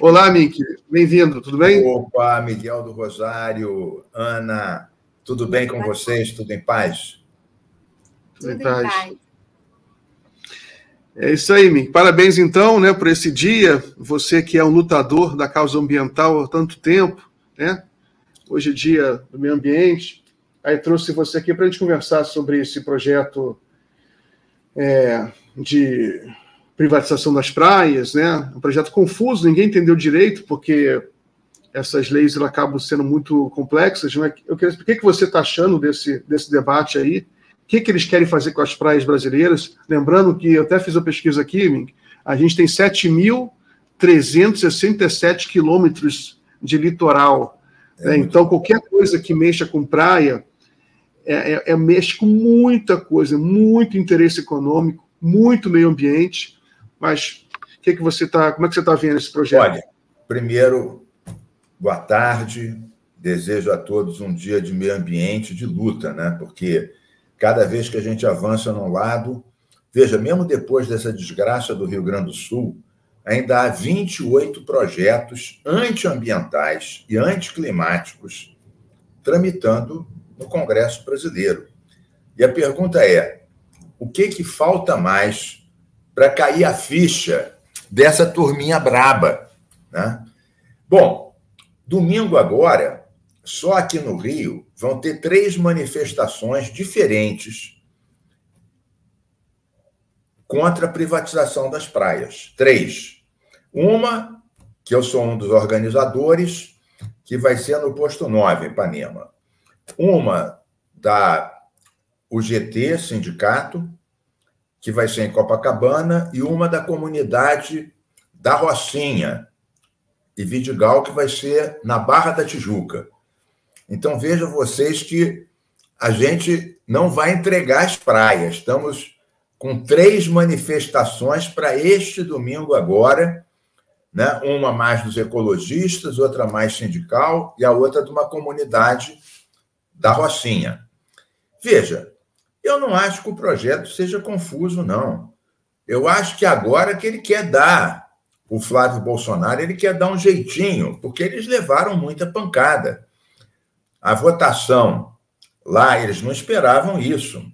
Olá, Mick. Bem-vindo, tudo bem? Opa, Miguel do Rosário, Ana, tudo bem com vocês? Tudo em paz? Tudo em paz. É isso aí, Mick. Parabéns, então, né, por esse dia. Você que é um lutador da causa ambiental há tanto tempo, né? Hoje é dia do meio ambiente. Aí trouxe você aqui para a gente conversar sobre esse projeto de privatização das praias, né? Um projeto confuso, ninguém entendeu direito, porque essas leis elas acabam sendo muito complexas. Né? Eu queria saber o que você está achando desse debate aí, o que eles querem fazer com as praias brasileiras. Lembrando que eu até fiz a pesquisa aqui, Mick, a gente tem 7.367 quilômetros de litoral. Né? Então, qualquer coisa que mexa com praia mexe com muita coisa, muito interesse econômico, muito meio ambiente. Mas como é que você está vendo esse projeto? Olha, primeiro, boa tarde. Desejo a todos um dia de meio ambiente, de luta, né? Porque cada vez que a gente avança num lado, veja, mesmo depois dessa desgraça do Rio Grande do Sul, ainda há 28 projetos antiambientais e anticlimáticos tramitando no Congresso brasileiro. E a pergunta é, o que falta mais para cair a ficha dessa turminha braba, né? Bom, domingo agora, só aqui no Rio, vão ter 3 manifestações diferentes contra a privatização das praias. 3. Uma, que eu sou um dos organizadores, que vai ser no Posto 9, em Ipanema. Uma da UGT, sindicato, que vai ser em Copacabana, e uma da comunidade da Rocinha e Vidigal, que vai ser na Barra da Tijuca. Então, vejam vocês que a gente não vai entregar as praias. Estamos com 3 manifestações para este domingo agora, né? Uma mais dos ecologistas, outra mais sindical e a outra de uma comunidade da Rocinha. Veja, eu não acho que o projeto seja confuso, não. Eu acho que agora que ele quer dar, o Flávio Bolsonaro, ele quer dar um jeitinho, porque eles levaram muita pancada. A votação lá, eles não esperavam isso.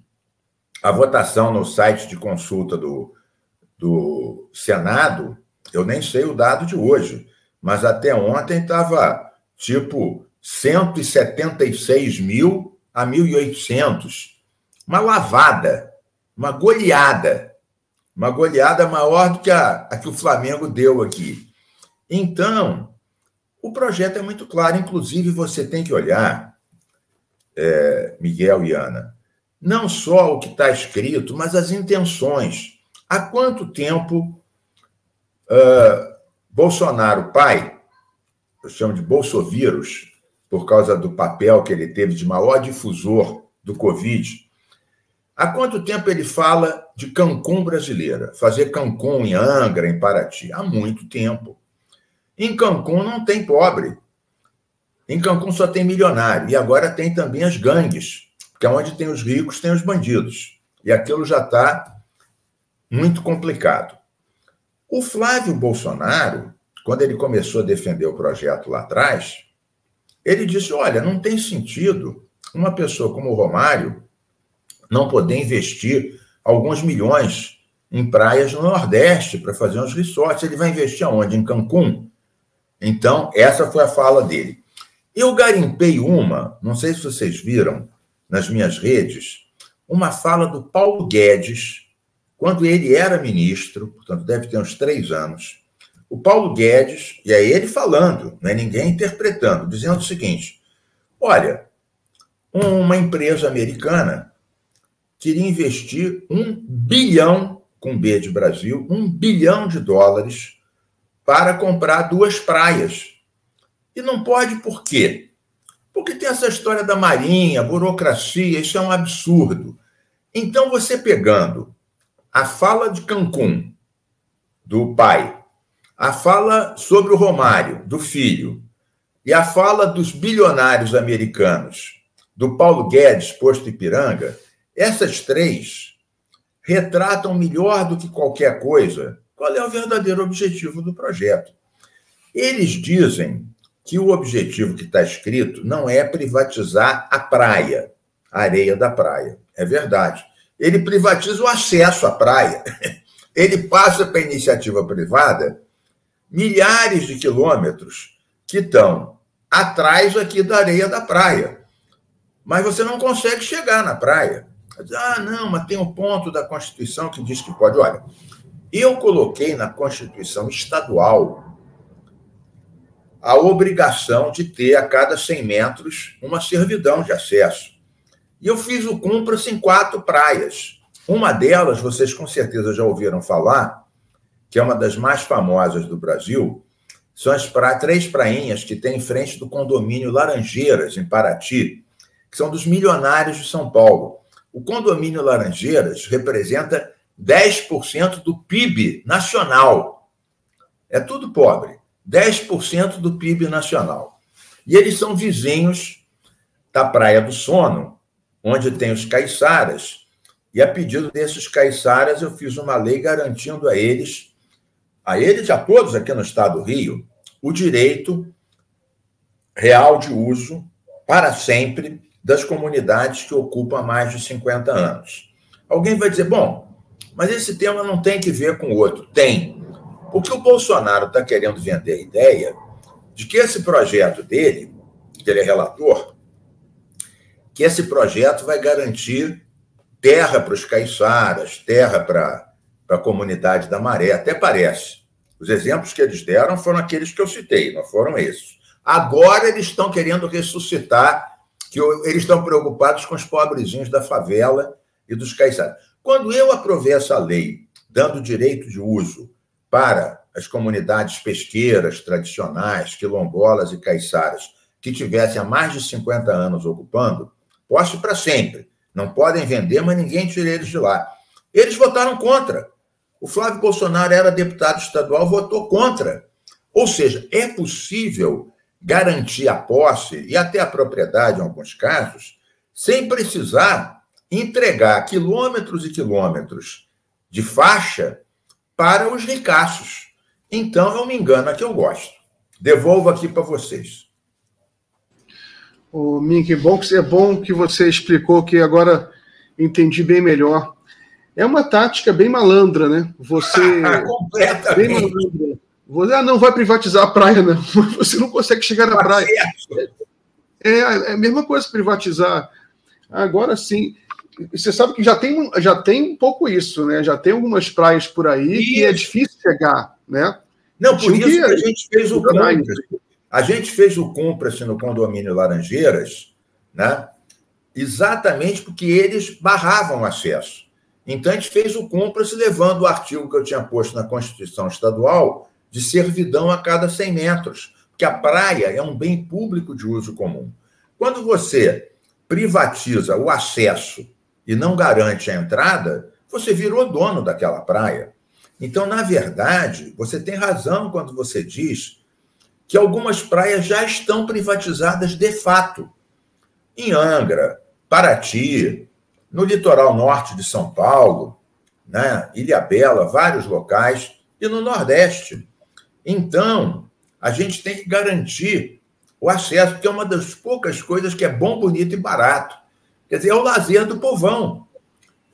A votação no site de consulta do Senado, eu nem sei o dado de hoje, mas até ontem estava tipo 176 mil a 1.800. Uma lavada, uma goleada maior do que a que o Flamengo deu aqui. Então, o projeto é muito claro, inclusive você tem que olhar, Miguel e Ana, não só o que está escrito, mas as intenções. Há quanto tempo Bolsonaro, pai, eu chamo de bolsovírus, por causa do papel que ele teve de maior difusor do Covid, há quanto tempo ele fala de Cancún brasileira? Fazer Cancún em Angra, em Paraty? Há muito tempo. Em Cancún não tem pobre. Em Cancún só tem milionário. E agora tem também as gangues, porque onde tem os ricos, tem os bandidos. E aquilo já está muito complicado. O Flávio Bolsonaro, quando ele começou a defender o projeto lá atrás, ele disse, olha, não tem sentido uma pessoa como o Romário não poder investir alguns milhões em praias no Nordeste para fazer uns resorts. Ele vai investir aonde? Em Cancún? Então, essa foi a fala dele. Eu garimpei não sei se vocês viram nas minhas redes, uma fala do Paulo Guedes, quando ele era ministro, portanto, deve ter uns 3 anos. O Paulo Guedes, e é ele falando, não é ninguém interpretando, dizendo o seguinte, olha, uma empresa americana queria investir 1 bilhão, com B de Brasil, 1 bilhão de dólares para comprar 2 praias. E não pode por quê? Porque tem essa história da marinha, burocracia, isso é um absurdo. Então, você pegando a fala de Cancún, do pai, a fala sobre o Romário, do filho, e a fala dos bilionários americanos, do Paulo Guedes, posto Ipiranga, essas 3 retratam melhor do que qualquer coisa qual é o verdadeiro objetivo do projeto. Eles dizem que o objetivo que está escrito não é privatizar a praia, a areia da praia. É verdade. Ele privatiza o acesso à praia. Ele passa para a iniciativa privada milhares de quilômetros que estão atrás aqui da areia da praia. Mas você não consegue chegar na praia. Ah, não, mas tem um ponto da Constituição que diz que pode. Olha, eu coloquei na Constituição estadual a obrigação de ter a cada 100 metros uma servidão de acesso. E eu fiz o cumpra-se em 4 praias. Uma delas, vocês com certeza já ouviram falar, que é uma das mais famosas do Brasil, são as 3 prainhas que tem em frente do condomínio Laranjeiras, em Paraty, que são dos milionários de São Paulo. O condomínio Laranjeiras representa 10% do PIB nacional. É tudo pobre. 10% do PIB nacional. E eles são vizinhos da Praia do Sono, onde tem os caiçaras, e a pedido desses caiçaras eu fiz uma lei garantindo a eles e a todos aqui no estado do Rio, o direito real de uso para sempre das comunidades que ocupam mais de 50 anos. Alguém vai dizer, bom, mas esse tema não tem que ver com o outro. Tem. Porque o Bolsonaro está querendo vender a ideia de que esse projeto dele, que ele é relator, que esse projeto vai garantir terra para os caiçaras, terra para a comunidade da Maré. Até parece. Os exemplos que eles deram foram aqueles que eu citei, não foram esses. Agora eles estão querendo ressuscitar, que eles estão preocupados com os pobrezinhos da favela e dos caiçaras. Quando eu aprovei essa lei, dando direito de uso para as comunidades pesqueiras tradicionais, quilombolas e caiçaras, que tivessem há mais de 50 anos ocupando, posse para sempre. Não podem vender, mas ninguém tira eles de lá. Eles votaram contra. O Flávio Bolsonaro era deputado estadual, votou contra. Ou seja, é possível garantir a posse e até a propriedade, em alguns casos, sem precisar entregar quilômetros e quilômetros de faixa para os ricaços. Então, eu me engano, aqui eu gosto. Devolvo aqui para vocês. Ô, Mink, é bom que você explicou, que agora entendi bem melhor. É uma tática bem malandra, né? Você... Completamente. Bem malandra. Você não vai privatizar a praia, não. Você não consegue chegar na praia. É a mesma coisa privatizar. Agora sim. Você sabe que já tem um pouco isso, né? Já tem algumas praias por aí que é difícil chegar, né? Não, por isso que a gente fez o cumpra-se. A gente fez o cumpra-se no condomínio Laranjeiras, né? Exatamente porque eles barravam o acesso. Então, a gente fez o cumpra-se levando o artigo que eu tinha posto na Constituição Estadual de servidão a cada 100 metros, porque a praia é um bem público de uso comum. Quando você privatiza o acesso e não garante a entrada, você virou dono daquela praia. Então, na verdade, você tem razão quando você diz que algumas praias já estão privatizadas de fato. Em Angra, Paraty, no litoral norte de São Paulo, né, Ilhabela, vários locais, e no Nordeste. Então, a gente tem que garantir o acesso, que é uma das poucas coisas que é bom, bonito e barato. Quer dizer, é o lazer do povão.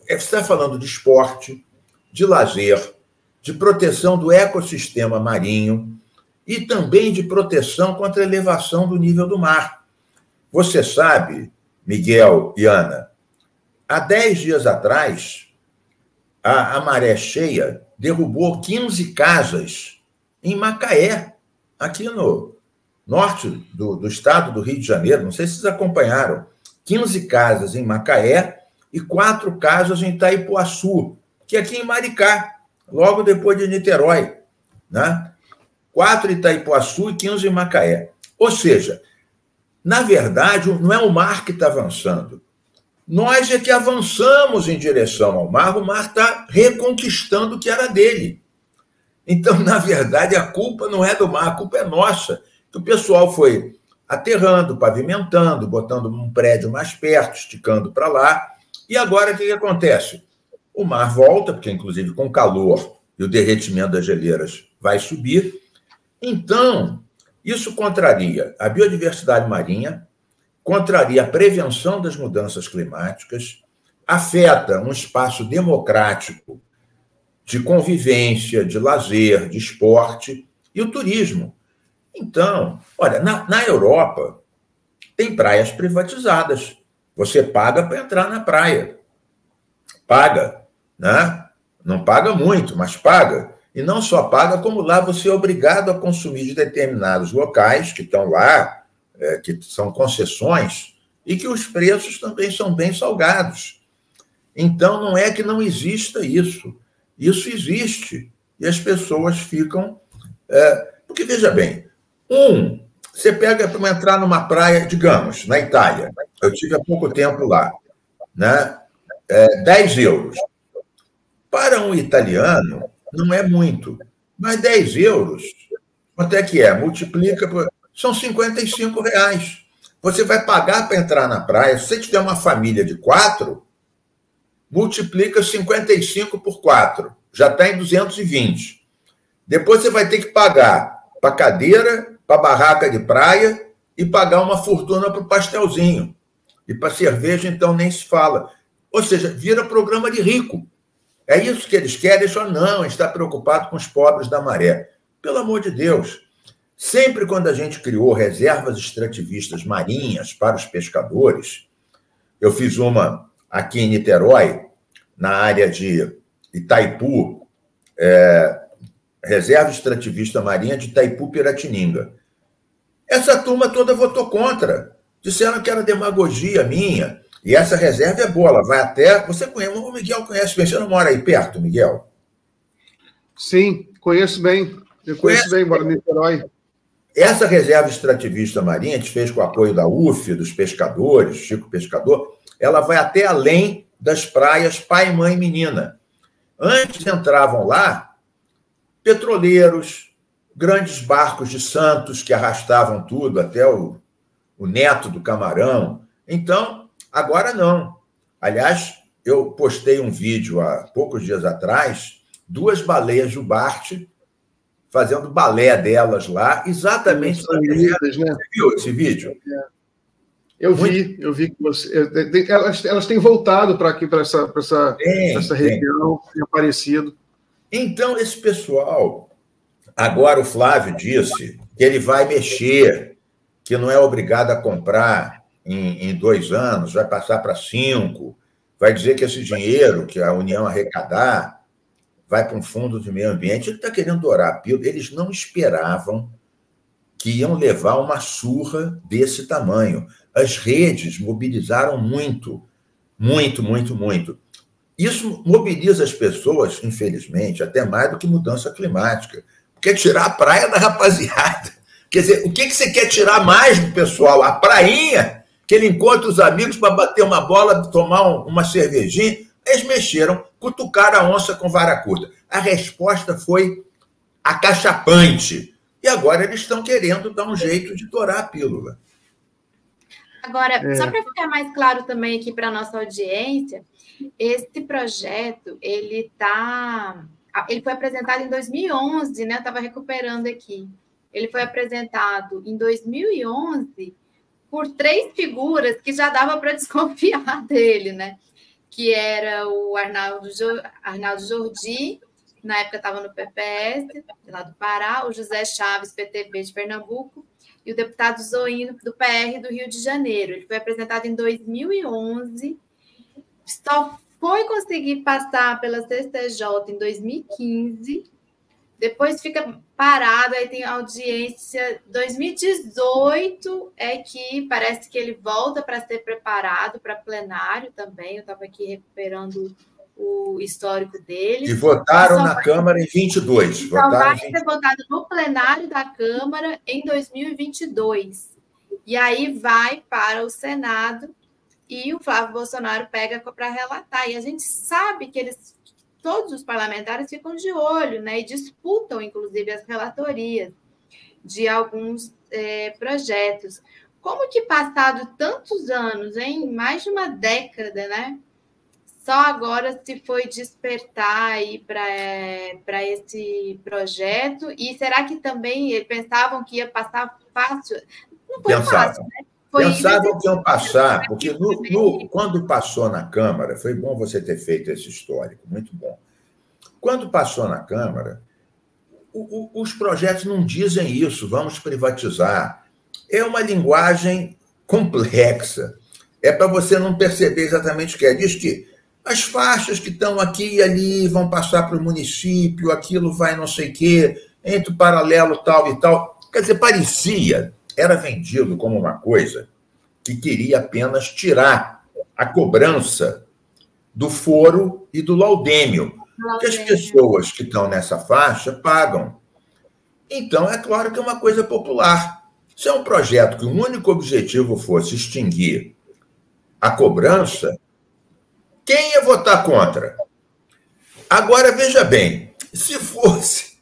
Você está falando de esporte, de lazer, de proteção do ecossistema marinho e também de proteção contra a elevação do nível do mar. Você sabe, Miguel e Ana, há 10 dias atrás, a maré cheia derrubou 15 casas em Macaé, aqui no norte do estado do Rio de Janeiro. Não sei se vocês acompanharam. 15 casas em Macaé e 4 casas em Itaipuaçu, que é aqui em Maricá, logo depois de Niterói, né? 4 em Itaipuaçu e 15 em Macaé. Ou seja, na verdade, não é o mar que está avançando. Nós é que avançamos em direção ao mar, o mar está reconquistando o que era dele. Então, na verdade, a culpa não é do mar, a culpa é nossa, que o pessoal foi aterrando, pavimentando, botando um prédio mais perto, esticando para lá. E agora o que acontece? O mar volta, porque inclusive com o calor e o derretimento das geleiras vai subir. Então, isso contraria a biodiversidade marinha, contraria a prevenção das mudanças climáticas, afeta um espaço democrático de convivência, de lazer, de esporte e o turismo. Então, olha, na Europa tem praias privatizadas. Você paga para entrar na praia. Paga, né? Não paga muito, mas paga. E não só paga, como lá você é obrigado a consumir de determinados locais que estão lá, que são concessões, e que os preços também são bem salgados. Então, não é que não exista isso. Isso existe. E as pessoas ficam... porque, veja bem, você pega para entrar numa praia, digamos, na Itália. Eu tive há pouco tempo lá, né? 10 euros. Para um italiano, não é muito. Mas 10 euros, quanto é que é? Multiplica por... São R$ 55. Você vai pagar para entrar na praia. Se você tiver uma família de 4, multiplica 55 por 4. Já está em 220. Depois você vai ter que pagar para cadeira, para barraca de praia e pagar uma fortuna para o pastelzinho. E para cerveja, então, nem se fala. Ou seja, vira programa de rico. É isso que eles querem. Eles falam, não, a gente está preocupado com os pobres da maré. Pelo amor de Deus. Sempre quando a gente criou reservas extrativistas marinhas para os pescadores, eu fiz uma aqui em Niterói, na área de Itaipu, reserva extrativista marinha de Itaipu-Piratininga. Essa turma toda votou contra. Disseram que era demagogia minha. E essa reserva é boa, ela vai até... Você conhece, o Miguel conhece bem. Você não mora aí perto, Miguel? Sim, conheço bem. Eu conheço bem, moro em Niterói. Essa reserva extrativista marinha, a gente fez com o apoio da UF, dos pescadores, Chico Pescador, ela vai até além das praias pai, mãe e menina. Antes entravam lá petroleiros, grandes barcos de Santos que arrastavam tudo, até o neto do camarão. Então, agora não. Aliás, eu postei um vídeo há poucos dias atrás, 2 baleias Jubarte fazendo balé delas lá, exatamente. Lindas, né? Você viu esse vídeo? Eu vi que você... Elas têm voltado para aqui, para essa região, tem aparecido. Então, esse pessoal... Agora o Flávio disse que ele vai mexer, que não é obrigado a comprar em 2 anos, vai passar para 5, vai dizer que esse dinheiro que a União arrecadar vai para um fundo de meio ambiente. Ele está querendo dourar a pílula. Eles não esperavam que iam levar uma surra desse tamanho. As redes mobilizaram muito, muito, muito, muito. Isso mobiliza as pessoas, infelizmente, até mais do que mudança climática. Porque é tirar a praia da rapaziada. Quer dizer, o que você quer tirar mais do pessoal? A prainha, que ele encontra os amigos para bater uma bola, tomar uma cervejinha. Eles mexeram, cutucaram a onça com vara curta. A resposta foi acachapante. E agora eles estão querendo dar um jeito de dourar a pílula. Agora, só para ficar mais claro também aqui para a nossa audiência, esse projeto, ele foi apresentado em 2011, né? Eu estava recuperando aqui. Ele foi apresentado em 2011 por 3 figuras que já dava para desconfiar dele, né? Que era o Arnaldo Jordi, na época estava no PPS, lá do Pará, o José Chaves, PTB de Pernambuco, e o deputado Zoino, do PR do Rio de Janeiro. Ele foi apresentado em 2011, só foi conseguir passar pela CCJ em 2015, depois fica parado, aí tem audiência. 2018 é que parece que ele volta para ser preparado para plenário também. Eu estava aqui recuperando o histórico dele. E votaram na Câmara em 22. Então, vai ser votado no plenário da Câmara em 2022. E aí vai para o Senado e o Flávio Bolsonaro pega para relatar. E a gente sabe que todos os parlamentares ficam de olho, né, e disputam, inclusive, as relatorias de alguns projetos. Como que, passado tantos anos, mais de uma década, né, só agora se foi despertar aí para esse projeto? E será que também pensavam que ia passar fácil? Não foi fácil, né? Pensavam que iam passar, porque quando passou na Câmara, foi bom você ter feito esse histórico, muito bom. Quando passou na Câmara, os projetos não dizem isso, vamos privatizar. É uma linguagem complexa. É para você não perceber exatamente o que é. Diz que as faixas que estão aqui e ali vão passar para o município, aquilo vai não sei o quê, entre o paralelo tal e tal. Quer dizer, era vendido como uma coisa que queria apenas tirar a cobrança do foro e do laudêmio, que as pessoas que estão nessa faixa pagam. Então, é claro que é uma coisa popular. Se é um projeto que o único objetivo fosse extinguir a cobrança, quem ia votar contra? Agora, veja bem, se fosse...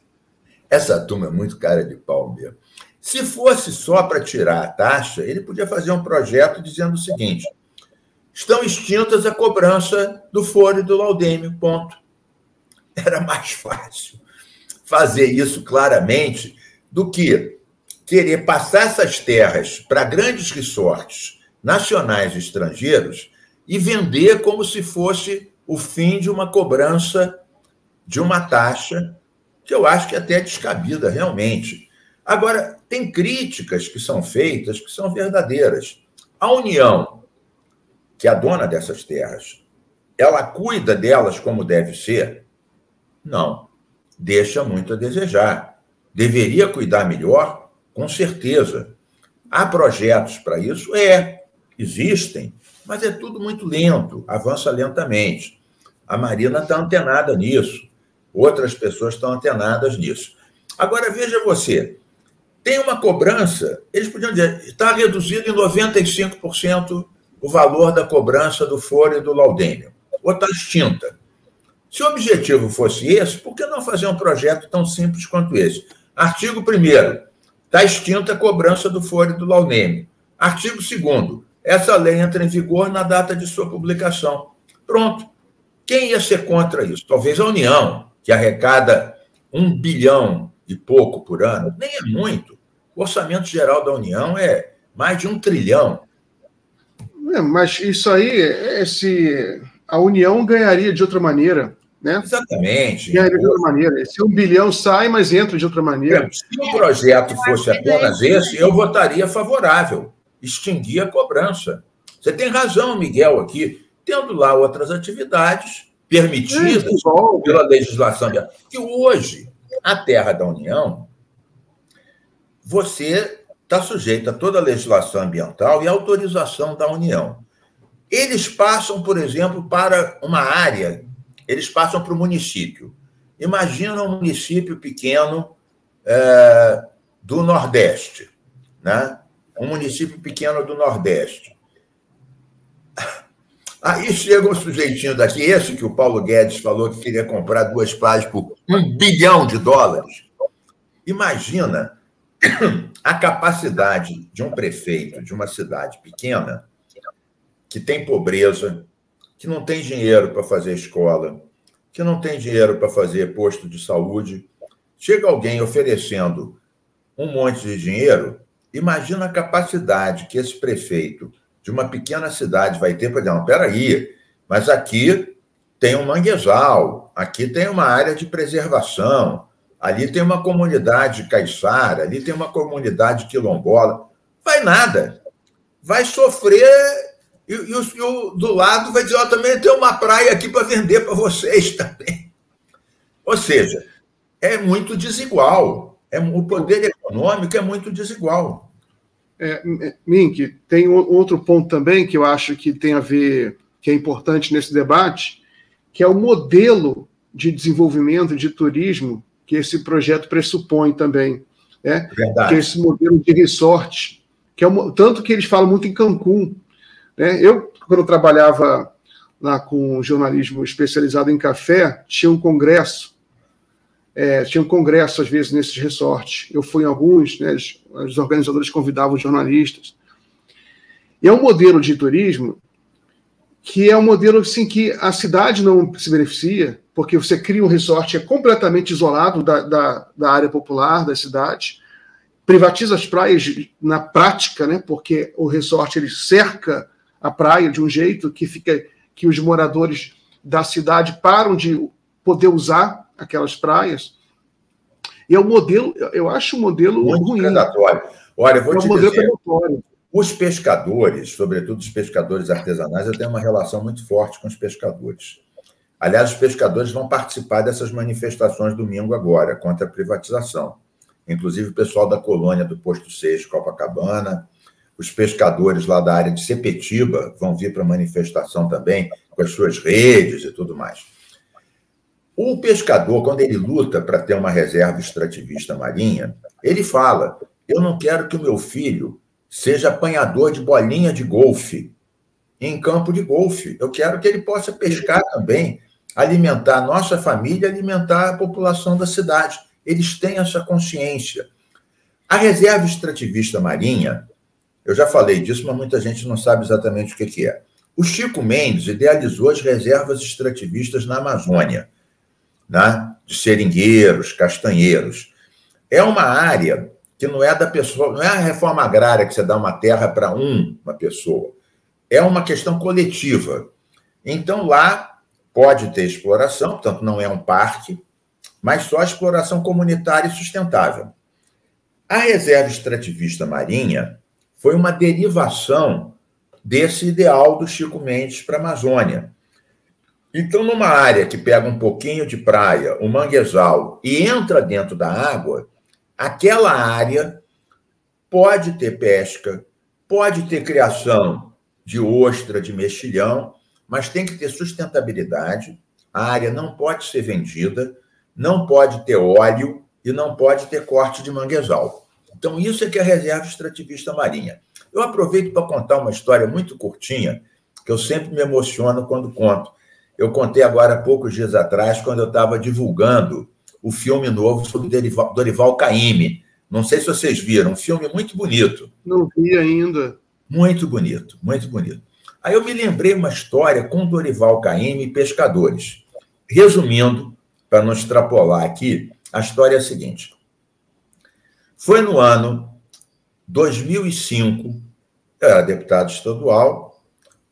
Essa turma é muito cara de pau mesmo. Se fosse só para tirar a taxa, ele podia fazer um projeto dizendo o seguinte: estão extintas a cobrança do foro e do laudêmio, ponto. Era mais fácil fazer isso claramente do que querer passar essas terras para grandes resorts nacionais e estrangeiros e vender como se fosse o fim de uma cobrança de uma taxa, que eu acho que é até descabida, realmente. Agora, tem críticas que são feitas que são verdadeiras. A União, que é a dona dessas terras, ela cuida delas como deve ser? Não. Deixa muito a desejar. Deveria cuidar melhor? Com certeza. Há projetos para isso? Existem, mas é tudo muito lento, avança lentamente. A Marina está antenada nisso, outras pessoas estão antenadas nisso. Agora, veja você, tem uma cobrança, eles podiam dizer, está reduzido em 95% o valor da cobrança do foro e do laudêmio, ou está extinta. Se o objetivo fosse esse, por que não fazer um projeto tão simples quanto esse? Artigo 1º, está extinta a cobrança do foro e do laudêmio. Artigo 2º, essa lei entra em vigor na data de sua publicação. Pronto. Quem ia ser contra isso? Talvez a União, que arrecada 1 bilhão e pouco por ano, nem é muito. O orçamento geral da União é mais de 1 trilhão. Mas isso aí, a União ganharia de outra maneira, né? Exatamente. Ganharia de outra maneira. Esse 1 bilhão sai, mas entra de outra maneira. Se o projeto fosse apenas esse, eu votaria favorável. Extinguir a cobrança. Você tem razão, Miguel, aqui. Tendo lá outras atividades permitidas pela legislação. Que hoje, a terra da União, você está sujeito a toda a legislação ambiental e autorização da União. Eles passam, por exemplo, para uma área, eles passam para o município. Imagina um município pequeno do Nordeste, né? Um município pequeno do Nordeste. Aí chega um sujeitinho daqui, esse que o Paulo Guedes falou que queria comprar 2 praias por $1 bilhão. Imagina a capacidade de um prefeito de uma cidade pequena que tem pobreza, que não tem dinheiro para fazer escola, que não tem dinheiro para fazer posto de saúde. Chega alguém oferecendo um monte de dinheiro, imagina a capacidade que esse prefeito de uma pequena cidade vai ter para dizer, não, espera aí, mas aqui tem um manguezal, aqui tem uma área de preservação, ali tem uma comunidade caiçara, ali tem uma comunidade quilombola. Vai nada. Vai sofrer e o do lado vai dizer, também tem uma praia aqui para vender para vocês também. Ou seja, é muito desigual. O poder econômico é muito desigual. Mink, tem outro ponto também que eu acho que tem a ver, que é importante nesse debate, que é o modelo de desenvolvimento de turismo que esse projeto pressupõe também. Né? Que é esse modelo de resort, que é tanto que eles falam muito em Cancún. Né? Eu, quando trabalhava lá com jornalismo especializado em café, tinha um congresso, às vezes, nesses resorts. Eu fui em alguns, né, os organizadores convidavam os jornalistas. E é um modelo de turismo que é um modelo assim, que a cidade não se beneficia, porque você cria um resort completamente isolado da área popular da cidade, privatiza as praias na prática, né, porque o resort ele cerca a praia de um jeito que os moradores da cidade param de poder usar aquelas praias. E é um modelo, eu acho um modelo muito ruim. predatório. Olha, eu vou te modelo dizer, predatório. os pescadores, sobretudo os pescadores artesanais, eu tenho uma relação muito forte com os pescadores. Aliás, os pescadores vão participar dessas manifestações domingo agora, contra a privatização. Inclusive o pessoal da colônia do Posto 6, Copacabana, os pescadores lá da área de Sepetiba vão vir para a manifestação também, com as suas redes e tudo mais. O pescador, quando ele luta para ter uma reserva extrativista marinha, ele fala, eu não quero que o meu filho seja apanhador de bolinha de golfe em campo de golfe. Eu quero que ele possa pescar também, alimentar a nossa família, alimentar a população da cidade. Eles têm essa consciência. A reserva extrativista marinha, eu já falei disso, mas muita gente não sabe exatamente o que é. O Chico Mendes idealizou as reservas extrativistas na Amazônia, né? De seringueiros, castanheiros. É uma área que não é da pessoa, não é a reforma agrária que você dá uma terra para uma pessoa. É uma questão coletiva. Então, lá pode ter exploração, portanto, não é um parque, mas só exploração comunitária e sustentável. A reserva extrativista marinha foi uma derivação desse ideal do Chico Mendes para a Amazônia. Então, numa área que pega um pouquinho de praia, um manguezal, e entra dentro da água, aquela área pode ter pesca, pode ter criação de ostra, de mexilhão, mas tem que ter sustentabilidade, a área não pode ser vendida, não pode ter óleo e não pode ter corte de manguezal. Então, isso é que é a reserva extrativista marinha. Eu aproveito para contar uma história muito curtinha, que eu sempre me emociono quando conto. Eu contei agora há poucos dias atrás, quando eu estava divulgando o filme novo sobre Dorival Caymmi. Não sei se vocês viram, um filme muito bonito. Não vi ainda. Muito bonito, muito bonito. Aí eu me lembrei uma história com Dorival Caymmi e pescadores. Resumindo, para não extrapolar aqui, a história é a seguinte. Foi no ano 2005, eu era deputado estadual,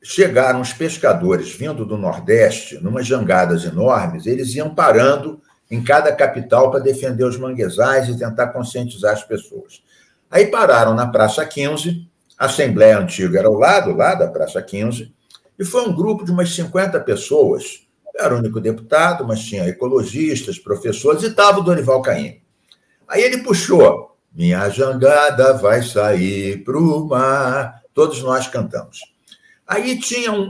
chegaram os pescadores vindo do Nordeste, numas jangadas enormes, eles iam parando em cada capital para defender os manguezais e tentar conscientizar as pessoas. Aí pararam na Praça 15, a Assembleia Antiga era ao lado, lá da Praça 15, e foi um grupo de umas 50 pessoas. Eu era o único deputado, mas tinha ecologistas, professores, e estava o Dorival Caymmi. Aí ele puxou, minha jangada vai sair para o mar. Todos nós cantamos. Aí tinham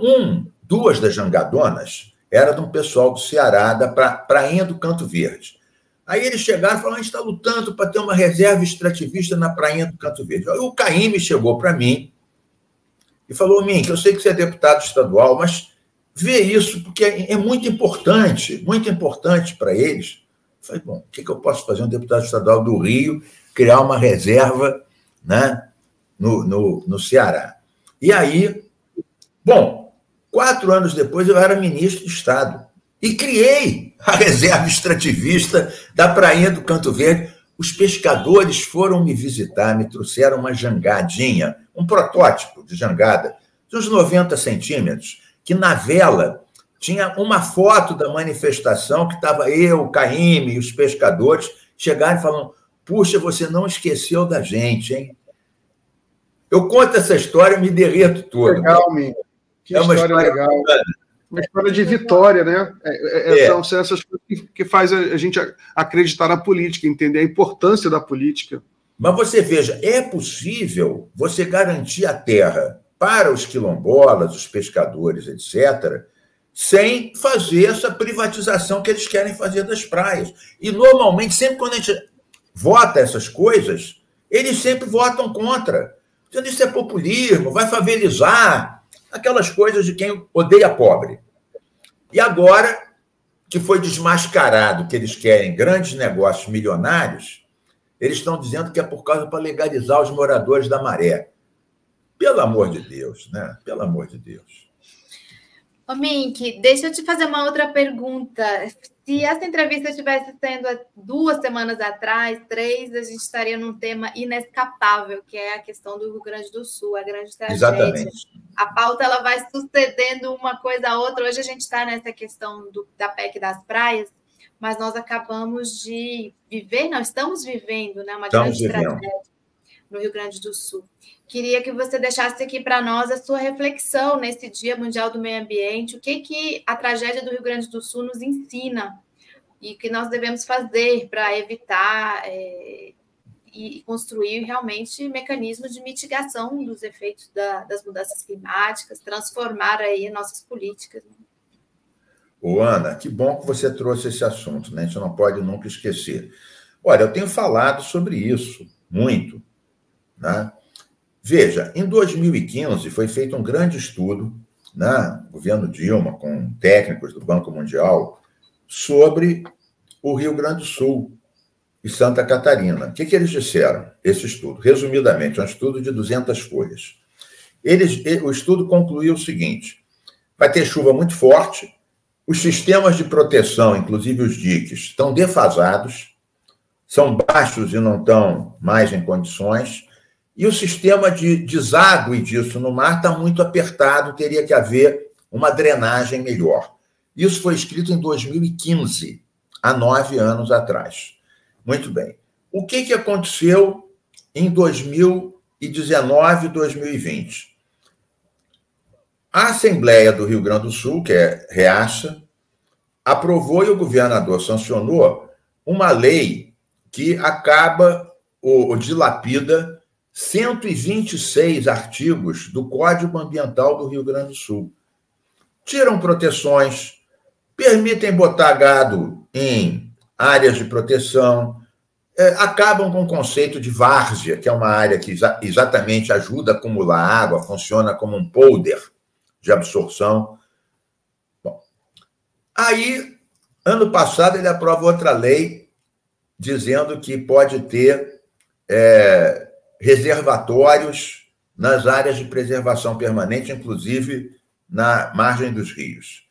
duas das jangadonas, era de um pessoal do Ceará, da Prainha do Canto Verde. Aí eles chegaram e falaram, a gente está lutando para ter uma reserva extrativista na Prainha do Canto Verde. Aí o Caymmi chegou para mim e falou, Mink, eu sei que você é deputado estadual, mas vê isso, porque é muito importante para eles. Eu falei, bom, o que eu posso fazer, um deputado estadual do Rio, criar uma reserva, né, no Ceará? E aí, bom, 4 anos depois eu era ministro de Estado e criei a reserva extrativista da Prainha do Canto Verde. Os pescadores foram me visitar, me trouxeram uma jangadinha, um protótipo de jangada, de uns 90 centímetros, que na vela tinha uma foto da manifestação que estava eu, Caymmi e os pescadores, chegaram e falaram, puxa, você não esqueceu da gente, hein? Eu conto essa história e me derreto todo. Legal, Mink. Que é uma história legal. Bacana. Uma história de vitória, né? São essas coisas que faz a gente acreditar na política, entender a importância da política. Mas você veja, é possível você garantir a terra para os quilombolas, os pescadores, etc., sem fazer essa privatização que eles querem fazer das praias. E, normalmente, sempre quando a gente vota essas coisas, eles sempre votam contra. Dizendo isso é populismo, vai favelizar, aquelas coisas de quem odeia pobre. E agora, que foi desmascarado que eles querem grandes negócios milionários, eles estão dizendo que é por causa para legalizar os moradores da Maré. Pelo amor de Deus, né? Pelo amor de Deus. Ô, Mink, deixa eu te fazer uma outra pergunta. Se essa entrevista estivesse sendo há 2 semanas atrás, 3, a gente estaria num tema inescapável, que é a questão do Rio Grande do Sul, a grande tragédia. Exatamente. A pauta ela vai sucedendo uma coisa a outra. Hoje a gente está nessa questão da PEC das praias, mas nós acabamos de viver, não, estamos vivendo, né, uma grande tragédia no Rio Grande do Sul. Queria que você deixasse aqui para nós a sua reflexão nesse Dia Mundial do Meio Ambiente, o que a tragédia do Rio Grande do Sul nos ensina e o que nós devemos fazer para evitar e construir realmente mecanismos de mitigação dos efeitos das mudanças climáticas, transformar aí nossas políticas. Ô, Ana, que bom que você trouxe esse assunto, né? A gente não pode nunca esquecer. Olha, eu tenho falado sobre isso muito, né? Veja, em 2015 foi feito um grande estudo, né, governo Dilma, com técnicos do Banco Mundial, sobre o Rio Grande do Sul e Santa Catarina. O que eles disseram? Esse estudo, resumidamente, é um estudo de 200 folhas. O estudo concluiu o seguinte: vai ter chuva muito forte, os sistemas de proteção, inclusive os diques, estão defasados, são baixos e não estão mais em condições, e o sistema de deságue disso no mar está muito apertado, teria que haver uma drenagem melhor. Isso foi escrito em 2015, há 9 anos atrás. Muito bem. O que aconteceu em 2019 e 2020? A Assembleia do Rio Grande do Sul, que é Reaça, aprovou e o governador sancionou uma lei que acaba ou dilapida 126 artigos do Código Ambiental do Rio Grande do Sul. Tiram proteções, permitem botar gado em áreas de proteção, acabam com o conceito de várzea, que é uma área que exatamente ajuda a acumular água, funciona como um polder de absorção. Bom, aí, ano passado, ele aprova outra lei dizendo que pode ter reservatórios nas áreas de preservação permanente, inclusive na margem dos rios.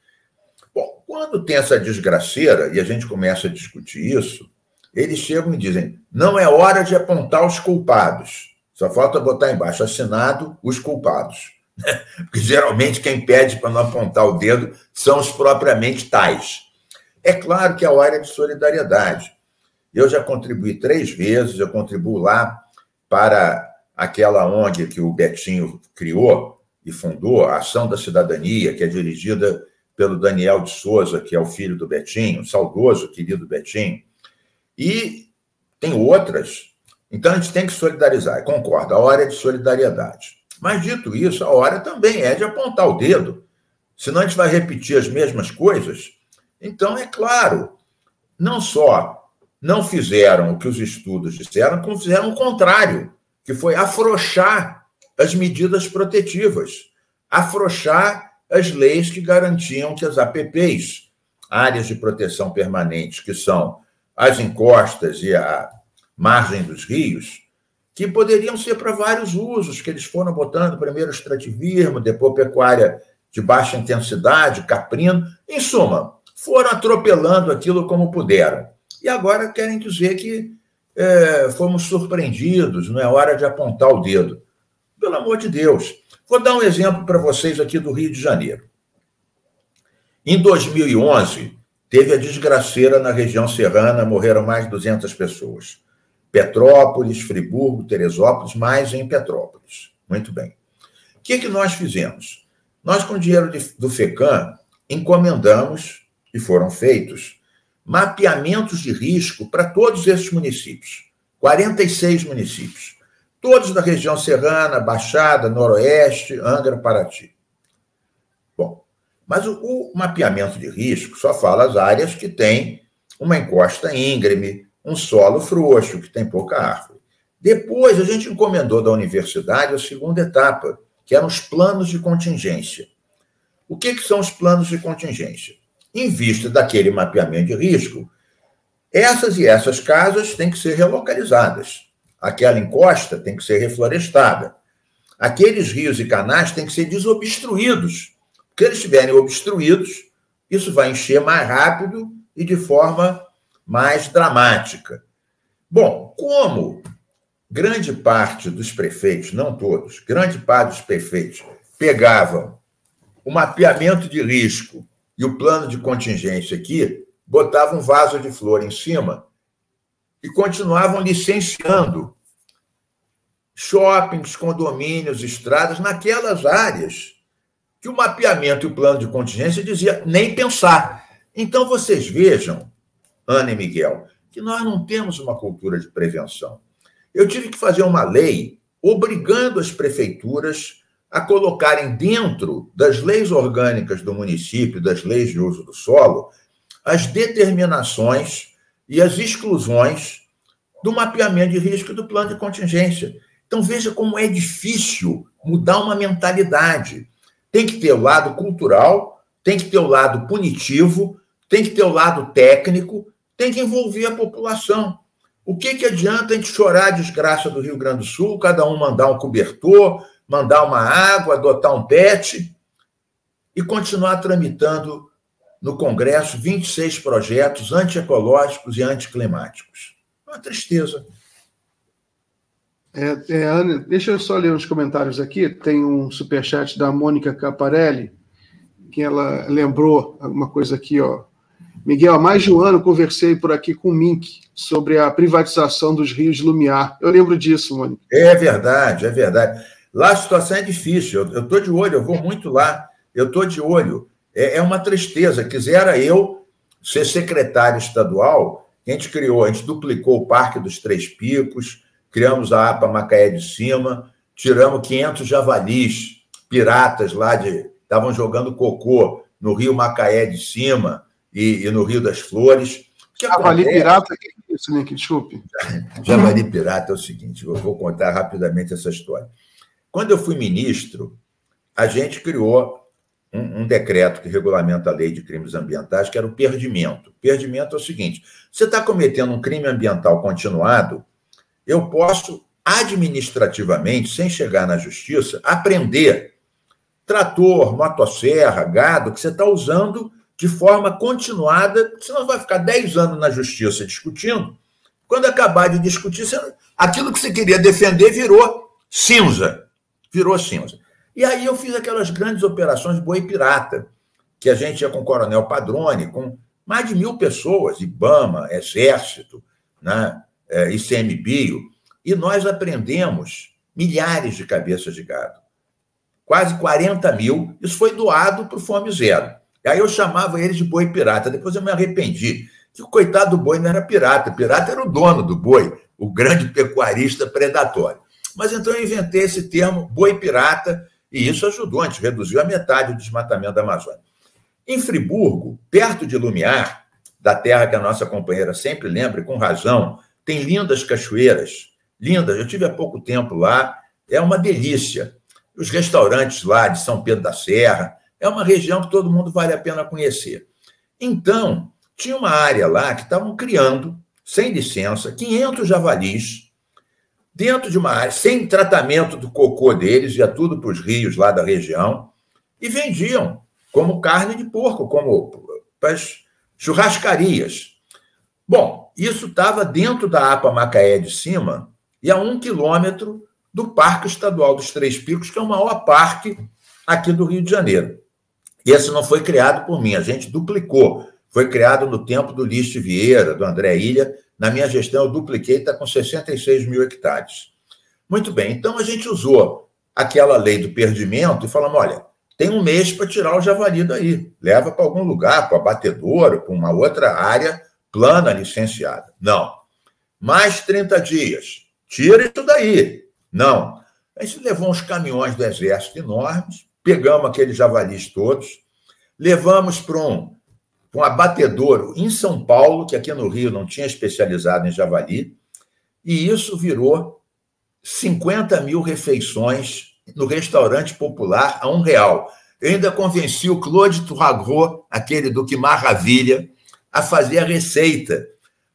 Bom, quando tem essa desgraceira, e a gente começa a discutir isso, eles chegam e dizem: não é hora de apontar os culpados, só falta botar embaixo, assinado, os culpados. Porque geralmente quem pede para não apontar o dedo são os propriamente tais. É claro que é a hora de solidariedade. Eu já contribuí 3 vezes, eu contribuo lá para aquela ONG que o Betinho criou e fundou, a Ação da Cidadania, que é dirigida pelo Daniel de Souza, que é o filho do Betinho, saudoso, querido Betinho. E tem outras. Então, a gente tem que solidarizar. Concordo, a hora é de solidariedade. Mas, dito isso, a hora também é de apontar o dedo. Senão a gente vai repetir as mesmas coisas. Então, é claro, não só não fizeram o que os estudos disseram, como fizeram o contrário, que foi afrouxar as medidas protetivas, afrouxar as leis que garantiam que as APPs, áreas de proteção permanente, que são as encostas e a margem dos rios, que poderiam ser para vários usos, que eles foram botando primeiro extrativismo, depois pecuária de baixa intensidade, caprino, em suma, foram atropelando aquilo como puderam. E agora querem dizer que fomos surpreendidos, não é hora de apontar o dedo. Pelo amor de Deus. Vou dar um exemplo para vocês aqui do Rio de Janeiro. Em 2011, teve a desgraceira na região serrana, morreram mais de 200 pessoas. Petrópolis, Friburgo, Teresópolis, mais em Petrópolis. Muito bem. O que nós fizemos? Nós, com o dinheiro do FECAM, encomendamos, e foram feitos, mapeamentos de risco para todos esses municípios. 46 municípios. Todos da região serrana, Baixada, Noroeste, Angra, Paraty. Bom, mas o mapeamento de risco só fala as áreas que têm uma encosta íngreme, um solo frouxo, que tem pouca árvore. Depois, a gente encomendou da universidade a segunda etapa, que eram os planos de contingência. O que são os planos de contingência? Em vista daquele mapeamento de risco, essas e essas casas têm que ser relocalizadas. Aquela encosta tem que ser reflorestada. Aqueles rios e canais têm que ser desobstruídos, Se eles estiverem obstruídos, isso vai encher mais rápido e de forma mais dramática. Bom, como grande parte dos prefeitos, não todos, grande parte dos prefeitos pegavam o mapeamento de risco e o plano de contingência aqui, botavam um vaso de flor em cima e continuavam licenciando shoppings, condomínios, estradas, naquelas áreas que o mapeamento e o plano de contingência dizia nem pensar. Então, vocês vejam, Ana e Miguel, que nós não temos uma cultura de prevenção. Eu tive que fazer uma lei obrigando as prefeituras a colocarem dentro das leis orgânicas do município, das leis de uso do solo, as determinações e as exclusões do mapeamento de risco e do plano de contingência. Então, veja como é difícil mudar uma mentalidade. Tem que ter o lado cultural, tem que ter o lado punitivo, tem que ter o lado técnico, tem que envolver a população. O que adianta a gente chorar a desgraça do Rio Grande do Sul, cada um mandar um cobertor, mandar uma água, adotar um PET e continuar tramitando no Congresso 26 projetos antiecológicos e anticlimáticos? É uma tristeza. Ana, deixa eu só ler uns comentários aqui. Tem um superchat da Mônica Caparelli, que ela lembrou alguma coisa aqui, ó. Miguel, há mais de um ano conversei por aqui com o Mink sobre a privatização dos rios Lumiar. Eu lembro disso, Mônica. É verdade, é verdade. Lá a situação é difícil. Eu estou de olho, eu vou muito lá. Eu estou de olho. É uma tristeza. Quisera eu ser secretário estadual, a gente duplicou o Parque dos Três Picos, criamos a APA Macaé de Cima, tiramos 500 javalis piratas lá, estavam jogando cocô no Rio Macaé de Cima e no Rio das Flores. Javali pirata, que é isso, Nick? Desculpe. Javali pirata é o seguinte, eu vou contar rapidamente essa história. Quando eu fui ministro, a gente criou um decreto que regulamenta a lei de crimes ambientais, que era o perdimento. Perdimento é o seguinte, você está cometendo um crime ambiental continuado, eu posso, administrativamente, sem chegar na justiça, apreender trator, motosserra, gado, que você está usando de forma continuada, senão vai ficar 10 anos na justiça discutindo. Quando acabar de discutir, aquilo que você queria defender virou cinza. Virou cinza. E aí eu fiz aquelas grandes operações de boi pirata, que a gente ia com o Coronel Padrone, com mais de 1.000 pessoas, IBAMA, Exército, né, ICMBio, e nós apreendemos milhares de cabeças de gado. Quase 40 mil, isso foi doado para o Fome Zero. E aí eu chamava eles de boi pirata. Depois eu me arrependi, que o coitado do boi não era pirata. Pirata era o dono do boi, o grande pecuarista predatório. Mas então eu inventei esse termo boi pirata, e isso ajudou, a gente reduziu a metade do desmatamento da Amazônia. Em Friburgo, perto de Lumiar, da terra que a nossa companheira sempre lembra, e com razão, tem lindas cachoeiras, lindas. Eu tive há pouco tempo lá, é uma delícia. Os restaurantes lá de São Pedro da Serra, é uma região que todo mundo vale a pena conhecer. Então, tinha uma área lá que estavam criando, sem licença, 500 javalis, dentro de uma área, sem tratamento do cocô deles, ia tudo para os rios lá da região, e vendiam como carne de porco, como para as churrascarias. Bom, isso estava dentro da APA Macaé de Cima e a 1 quilômetro do Parque Estadual dos Três Picos, que é o maior parque aqui do Rio de Janeiro. Esse não foi criado por mim, a gente duplicou. Foi criado no tempo do Liste Vieira, do André Ilha. Na minha gestão, eu dupliquei, está com 66 mil hectares. Muito bem, então a gente usou aquela lei do perdimento e falamos, olha, tem um mês para tirar o javali daí. Leva para algum lugar, para o abatedouro, para uma outra área plana licenciada. Não. Mais 30 dias. Tira isso daí. Não. A gente levou uns caminhões do Exército enormes, pegamos aqueles javalis todos, levamos para um abatedouro em São Paulo, que aqui no Rio não tinha especializado em javali, e isso virou 50 mil refeições no restaurante popular a R$1. Eu ainda convenci o Claude Touragro, aquele do Que Maravilha, a fazer a receita.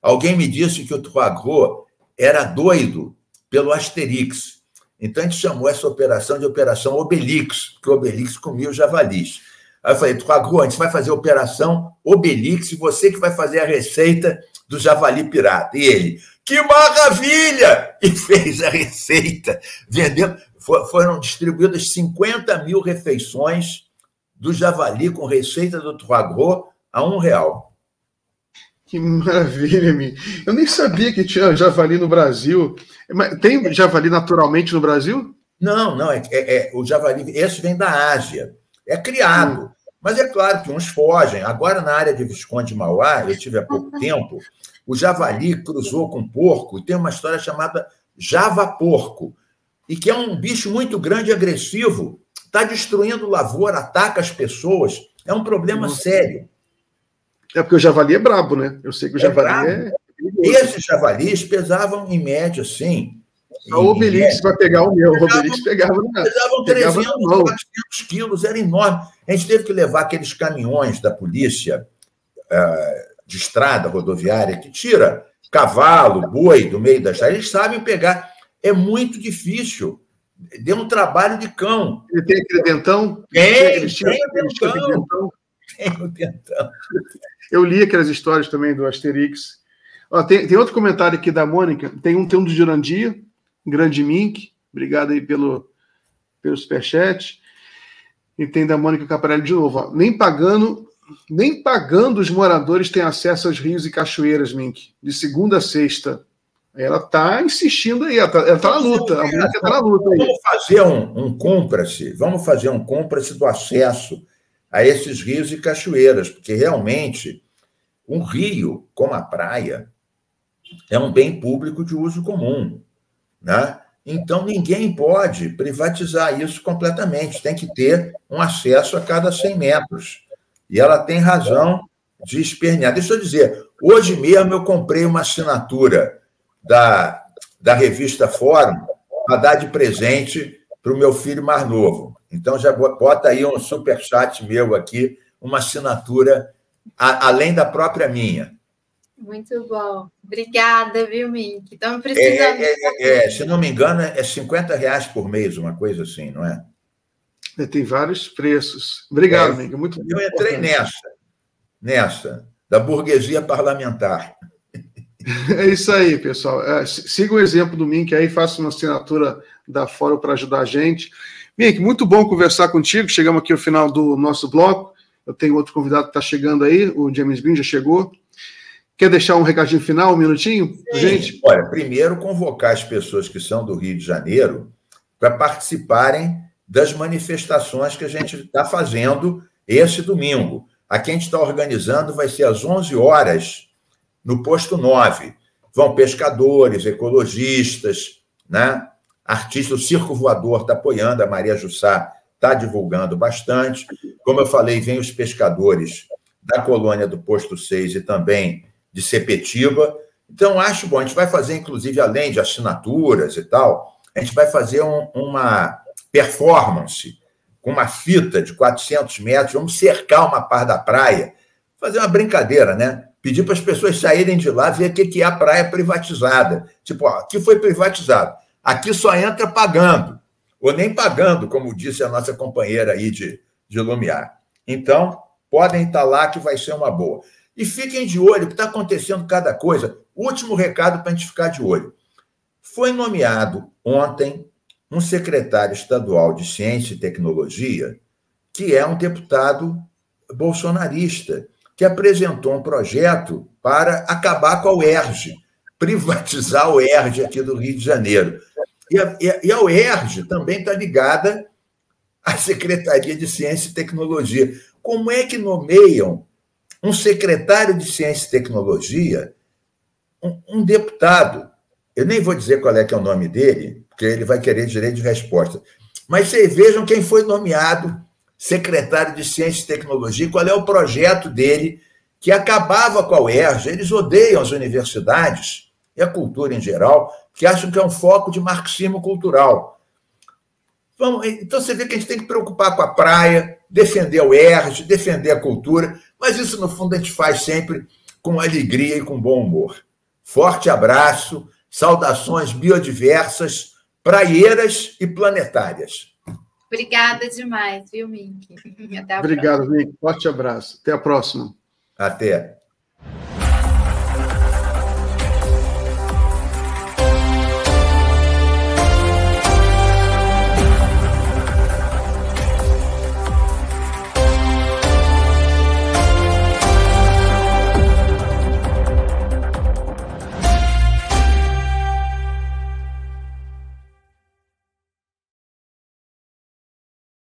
Alguém me disse que o Touragro era doido pelo Asterix. Então, a gente chamou essa operação de Operação Obelix, porque o Obelix comia os javalis. Aí eu falei, Trois-Gros, a gente vai fazer a Operação Obelix e você que vai fazer a receita do javali pirata. E ele, que maravilha! E fez a receita, vendendo. Foram distribuídas 50 mil refeições do javali com receita do Trois-Gros a R$1. Que maravilha, Mi. Eu nem sabia que tinha javali no Brasil. Tem javali naturalmente no Brasil? Não, o javali, esse vem da Ásia. É criado. Mas é claro que uns fogem. Agora, na área de Visconde de Mauá, eu tive há pouco tempo, o javali cruzou com porco e tem uma história chamada java-porco, e que é um bicho muito grande e agressivo, está destruindo lavoura, ataca as pessoas, é um problema sério. É porque o javali é brabo, né? Eu sei que o javali é... Esses javalis pesavam, em média, assim... A Obelix vai pegar o meu, o Obelix pegava... Pesavam 300, 400 quilos, era enorme. A gente teve que levar aqueles caminhões da polícia de estrada rodoviária que tira cavalo, boi do meio da estrada. Eles sabem pegar. É muito difícil. Deu um trabalho de cão. Ele tem aquele dentão? Tem o dentão. Eu li aquelas histórias também do Asterix. Ó, tem outro comentário aqui da Mônica. Tem um do Jurandir, grande Mink. Obrigado aí pelo superchat. E tem da Mônica Caparelli de novo. Ó. Nem pagando os moradores têm acesso aos rios e cachoeiras, Mink. De segunda a sexta. Ela está insistindo aí, ela está na luta. A Mônica está na luta aí. Vamos fazer vamos fazer um cúmplice do acesso a esses rios e cachoeiras, porque realmente um rio, como a praia, é um bem público de uso comum, né? Então, ninguém pode privatizar isso completamente, tem que ter um acesso a cada 100 metros. E ela tem razão de espernear. Deixa eu dizer, hoje mesmo eu comprei uma assinatura da revista Fórum para dar de presente para o meu filho mais novo. Então, já bota aí um superchat meu aqui, uma assinatura além da própria minha. Muito bom. Obrigada, viu, Mink? Estamos precisando. Se não me engano, é R$50 por mês, uma coisa assim, não é? Tem vários preços. Obrigado, Mink. Muito bom. Eu entrei nessa, da burguesia parlamentar. É isso aí, pessoal. Siga o exemplo do Mink aí, faça uma assinatura da Fórum para ajudar a gente. Mink, muito bom conversar contigo. Chegamos aqui ao final do nosso bloco. Eu tenho outro convidado que está chegando aí, o James Green já chegou. Quer deixar um recadinho final, um minutinho, gente? Olha, primeiro convocar as pessoas que são do Rio de Janeiro para participarem das manifestações que a gente está fazendo esse domingo. Aqui a gente está organizando, vai ser às 11 horas, no posto 9. Vão pescadores, ecologistas, né? Artistas, o Circo Voador está apoiando, a Maria Jussá está divulgando bastante. Como eu falei, vem os pescadores da colônia do posto 6 e também de Sepetiba. Então, acho bom. A gente vai fazer, inclusive, além de assinaturas e tal, a gente vai fazer uma performance com uma fita de 400 metros, vamos cercar uma parte da praia, fazer uma brincadeira, né? Pedir para as pessoas saírem de lá, ver o que é a praia privatizada. Tipo, ó, aqui foi privatizado, aqui só entra pagando, ou nem pagando, como disse a nossa companheira aí de Lumiar. Então, podem estar lá que vai ser uma boa. E fiquem de olho, que está acontecendo cada coisa. Último recado para a gente ficar de olho. Foi nomeado ontem um secretário estadual de Ciência e Tecnologia, que é um deputado bolsonarista, que apresentou um projeto para acabar com a UERJ, privatizar a UERJ aqui do Rio de Janeiro. E a UERJ também está ligada à Secretaria de Ciência e Tecnologia. Como é que nomeiam um secretário de Ciência e Tecnologia, um deputado? Eu nem vou dizer qual é que é o nome dele, porque ele vai querer direito de resposta. Mas vocês vejam quem foi nomeado secretário de Ciência e Tecnologia, qual é o projeto dele, que acabava com a UERJ. Eles odeiam as universidades e a cultura em geral, que acham que é um foco de marxismo cultural. Então você vê que a gente tem que preocupar com a praia, defender a UERJ, defender a cultura, mas isso, no fundo, a gente faz sempre com alegria e com bom humor. Forte abraço, saudações biodiversas, praieiras e planetárias. Obrigada demais, viu, Mink? Até a Obrigado, próxima. Mink. Forte abraço. Até a próxima. Até.